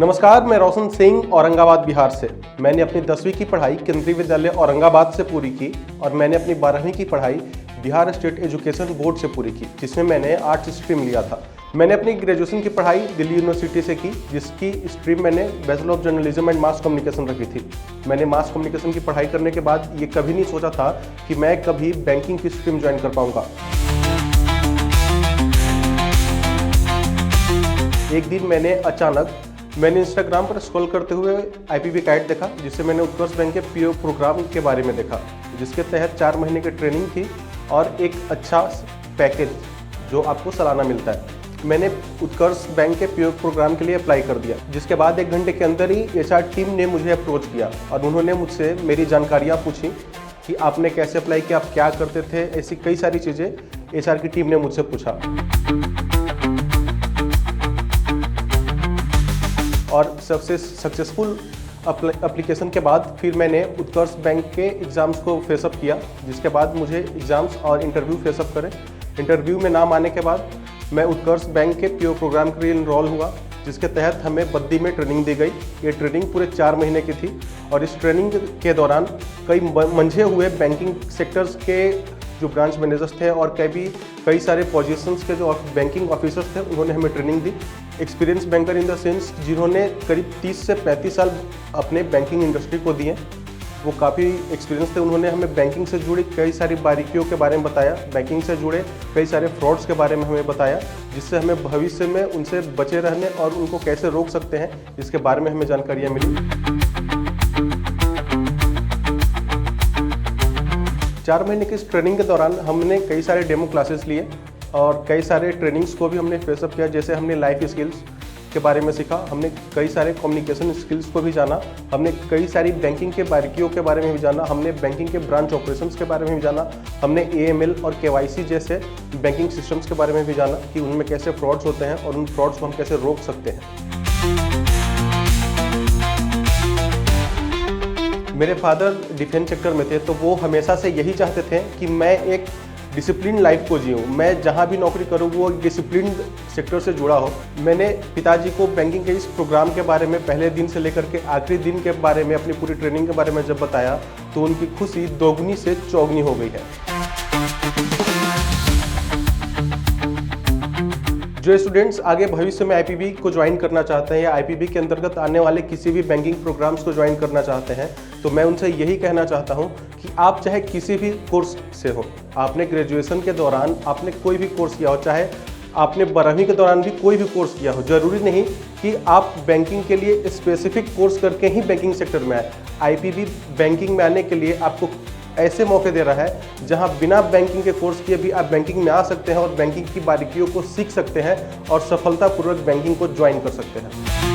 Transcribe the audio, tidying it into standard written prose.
नमस्कार, मैं रोशन सिंह औरंगाबाद बिहार से। मैंने अपनी 10वीं की पढ़ाई केंद्रीय विद्यालय औरंगाबाद से पूरी की और मैंने अपनी 12वीं की पढ़ाई बिहार स्टेट एजुकेशन बोर्ड से पूरी की, जिसमें मैंने आर्ट्स स्ट्रीम लिया था। मैंने अपनी ग्रेजुएशन की पढ़ाई दिल्ली यूनिवर्सिटी से की, जिसकी स्ट्रीम मैंने bachelor of journalism and mass communication रखी थी। मैंने मास कम्युनिकेशन की पढ़ाई करने के बाद ये कभी नहीं सोचा था कि मैं कभी बैंकिंग की स्ट्रीम ज्वाइन कर पाऊँगा। एक दिन मैंने इंस्टाग्राम पर स्क्रॉल करते हुए IPB का ऐड देखा, जिससे मैंने उत्कर्ष बैंक के PO प्रोग्राम के बारे में देखा, जिसके तहत 4 महीने की ट्रेनिंग थी और एक अच्छा पैकेज जो आपको सालाना मिलता है। मैंने उत्कर्ष बैंक के PO प्रोग्राम के लिए अप्लाई कर दिया, जिसके बाद 1 घंटे के अंदर ही HR टीम ने मुझे अप्रोच किया और उन्होंने मुझसे मेरी जानकारियाँ पूछी कि आपने कैसे अप्लाई किया, आप क्या करते थे, ऐसी कई सारी चीज़ें HR की टीम ने मुझसे पूछा। और सबसे सक्सेसफुल एप्लीकेशन के बाद फिर मैंने उत्कर्ष बैंक के एग्ज़ाम्स को फेसअप किया, जिसके बाद मुझे एग्ज़ाम्स और इंटरव्यू फेसअप करे। इंटरव्यू में नाम आने के बाद मैं उत्कर्ष बैंक के PO प्रोग्राम के लिए इनरोल हुआ, जिसके तहत हमें बद्दी में ट्रेनिंग दी गई। ये ट्रेनिंग पूरे 4 महीने की थी और इस ट्रेनिंग के दौरान कई मंझे हुए बैंकिंग सेक्टर्स के जो ब्रांच मैनेजर्स थे और कई सारे पोजीशंस के जो बैंकिंग ऑफिसर्स थे, उन्होंने हमें training the. Experience banker in the sense जिन्होंने करीब 30 से 35 साल अपने बैंकिंग इंडस्ट्री को दिए, वो काफ़ी एक्सपीरियंस थे। उन्होंने हमें बैंकिंग से जुड़ी कई सारी बारीकियों के बारे में बताया, बैंकिंग से जुड़े कई सारे फ्रॉड्स के बारे में हमें बताया, जिससे हमें भविष्य में उनसे बचे रहने और उनको कैसे रोक सकते हैं, इसके बारे में हमें जानकारियाँ मिली। 4 महीने की इस ट्रेनिंग के दौरान हमने कई सारे डेमो क्लासेस लिए और कई सारे ट्रेनिंग्स को भी हमने फेसअप किया। जैसे हमने लाइफ स्किल्स के बारे में सीखा, हमने कई सारे कम्युनिकेशन स्किल्स को भी जाना, हमने कई सारी बैंकिंग के बारीकियों के बारे में भी जाना, हमने बैंकिंग के ब्रांच ऑपरेशंस के बारे में भी जाना, हमने AML और KYC जैसे बैंकिंग सिस्टम्स के बारे में भी जाना कि उनमें कैसे फ्रॉड्स होते हैं और उन फ्रॉड्स को हम कैसे रोक सकते हैं। मेरे फादर डिफेंस सेक्टर में थे, तो वो हमेशा से यही चाहते थे कि मैं एक डिसिप्लिन लाइफ को जीऊँ, मैं जहाँ भी नौकरी करूँ वो डिसिप्लिन सेक्टर से जुड़ा हो। मैंने पिताजी को बैंकिंग के इस प्रोग्राम के बारे में पहले दिन से लेकर के आखिरी दिन के बारे में, अपनी पूरी ट्रेनिंग के बारे में जब बताया, तो उनकी खुशी दोगुनी से चौगुनी हो गई है। जो स्टूडेंट्स आगे भविष्य में IPB को ज्वाइन करना चाहते हैं या IPB के अंतर्गत आने वाले किसी भी बैंकिंग प्रोग्राम्स को ज्वाइन करना चाहते हैं, तो मैं उनसे यही कहना चाहता हूं कि आप चाहे किसी भी कोर्स से हो, आपने ग्रेजुएशन के दौरान आपने कोई भी कोर्स किया हो, चाहे आपने 12वीं के दौरान भी कोई भी कोर्स किया हो, जरूरी नहीं कि आप बैंकिंग के लिए स्पेसिफिक कोर्स करके ही बैंकिंग सेक्टर में आए। IPB बैंकिंग में आने के लिए आपको ऐसे मौके दे रहा है जहां बिना बैंकिंग के कोर्स किए भी आप बैंकिंग में आ सकते हैं और बैंकिंग की बारीकियों को सीख सकते हैं और सफलतापूर्वक बैंकिंग को ज्वाइन कर सकते हैं।